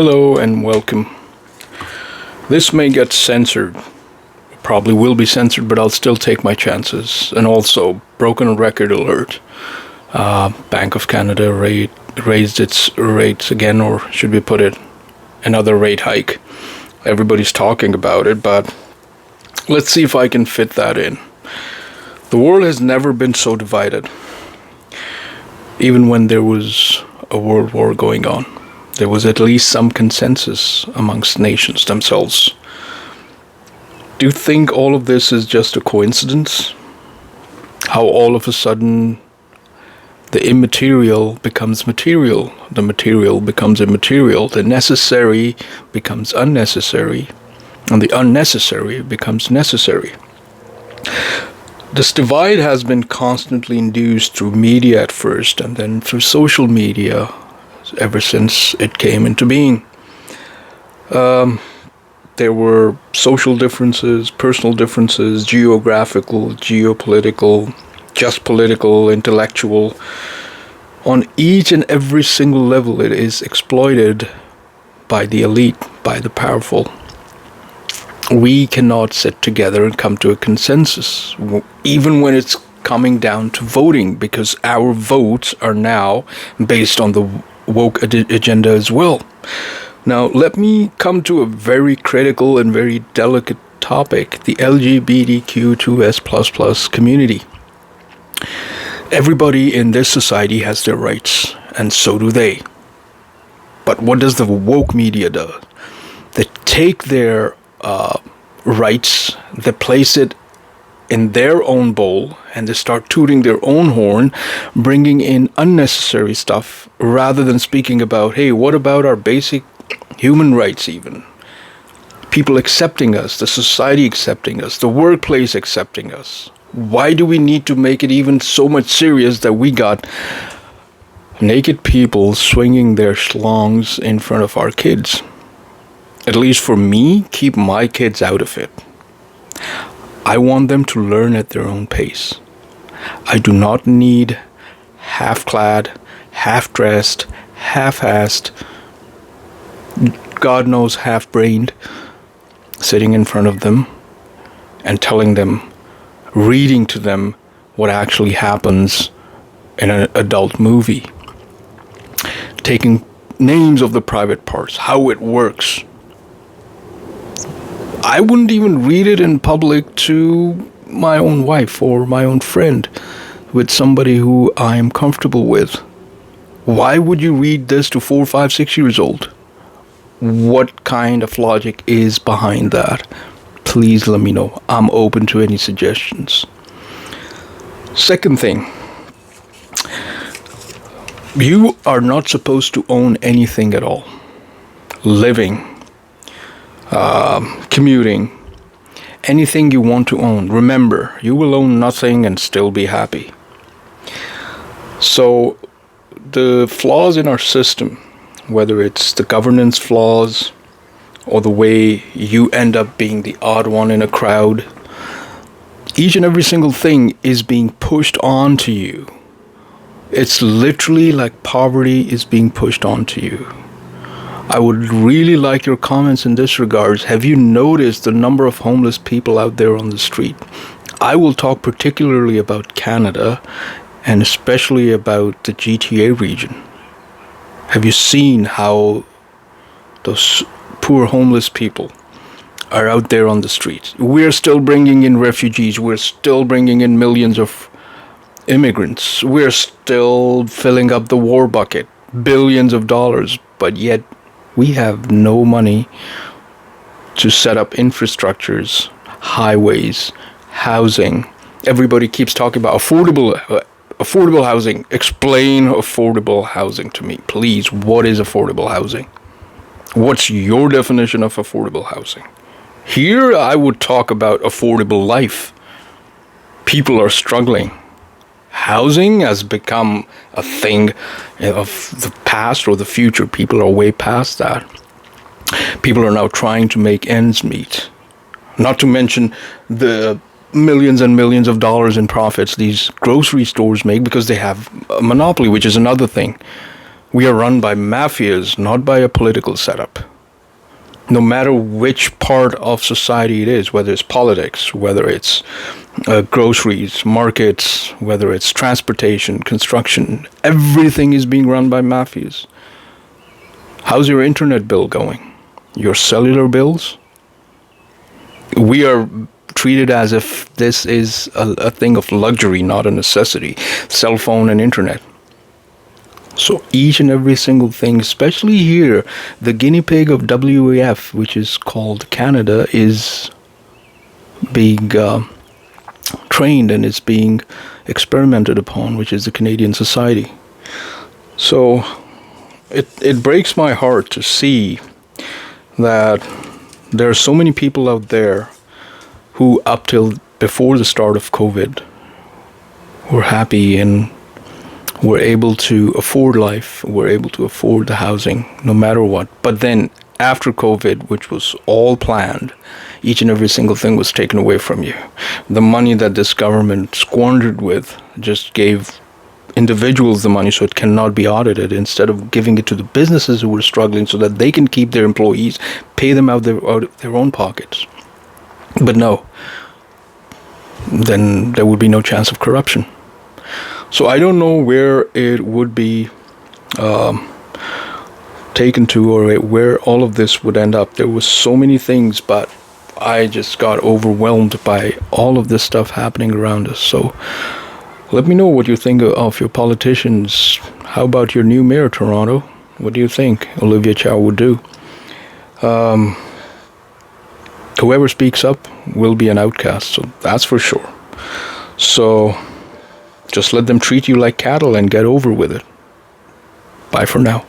Hello and welcome. This may get censored. Probably will be censored, but I'll still take my chances. And also, broken record alert. Bank of Canada raised its rates again, or should we put it, another rate hike. Everybody's talking about it, but let's see if I can fit that in. The world has never been so divided. Even when there was a world war going on, there was at least some consensus amongst nations themselves. Do you think all of this is just a coincidence? How all of a sudden the immaterial becomes material, the material becomes immaterial, the necessary becomes unnecessary, and the unnecessary becomes necessary. This divide has been constantly induced through media at first, and then through social media ever since it came into being. There were social differences, personal differences, geographical, geopolitical, just political, intellectual. On each and every single level, it is exploited by the elite, by the powerful. We cannot sit together and come to a consensus, even when it's coming down to voting, because our votes are now based on the woke agenda as well. Now, let me come to a very critical and very delicate topic, the LGBTQ2S++ community. Everybody in this society has their rights, and so do they. But what does the woke media do? They take their rights, they place it in their own bowl, and they start tooting their own horn, bringing in unnecessary stuff, rather than speaking about, hey, what about our basic human rights even? People accepting us, the society accepting us, the workplace accepting us. Why do we need to make it even so much serious that we got naked people swinging their schlongs in front of our kids? At least for me, keep my kids out of it. I want them to learn at their own pace. I do not need half-clad, half-dressed, half-assed, God knows half-brained, sitting in front of them and telling them, reading to them what actually happens in an adult movie. Taking names of the private parts, how it works. I wouldn't even read it in public to my own wife or my own friend, with somebody who I am comfortable with. Why would you read this to 4, 5, 6 years old? What kind of logic is behind that? Please let me know. I'm open to any suggestions. Second thing, you are not supposed to own anything at all. Living, commuting, anything you want to own. Remember, you will own nothing and still be happy. So, the flaws in our system, whether it's the governance flaws or the way you end up being the odd one in a crowd, each and every single thing is being pushed onto you. It's literally like poverty is being pushed onto you. I would really like your comments in this regards. Have you noticed the number of homeless people out there on the street? I will talk particularly about Canada and especially about the GTA region. Have you seen how those poor homeless people are out there on the streets? We're still bringing in refugees. We're still bringing in millions of immigrants. We're still filling up the war bucket, billions of dollars, but yet we have no money to set up infrastructures, highways, housing. Everybody keeps talking about affordable housing. Explain affordable housing to me, please. What is affordable housing? What's your definition of affordable housing? Here, I would talk about affordable life. People are struggling. Housing has become a thing of the past or the future. People are way past that. People are now trying to make ends meet. Not to mention the millions and millions of dollars in profits these grocery stores make because they have a monopoly, which is another thing. We are run by mafias, not by a political setup. No matter which part of society it is, whether it's politics, whether it's groceries, markets, whether it's transportation, construction, everything is being run by mafias. How's your internet bill going? Your cellular bills? We are treated as if this is a thing of luxury, not a necessity. Cell phone and internet. So each and every single thing, especially here, the guinea pig of WEF, which is called Canada, is being trained and is being experimented upon, which is the Canadian society. So it breaks my heart to see that there are so many people out there who, up till before the start of COVID, were happy and were able to afford life, were able to afford the housing, no matter what. But then after COVID, which was all planned, each and every single thing was taken away from you. The money that this government squandered with just gave individuals the money so it cannot be audited, instead of giving it to the businesses who were struggling so that they can keep their employees, pay them out of their own pockets. But no, then there would be no chance of corruption. So I don't know where it would be taken to, or where all of this would end up. There was so many things, but I just got overwhelmed by all of this stuff happening around us. So let me know what you think of your politicians. How about your new mayor, Toronto? What do you think Olivia Chow would do? Whoever speaks up will be an outcast, so that's for sure. So just let them treat you like cattle and get over with it. Bye for now.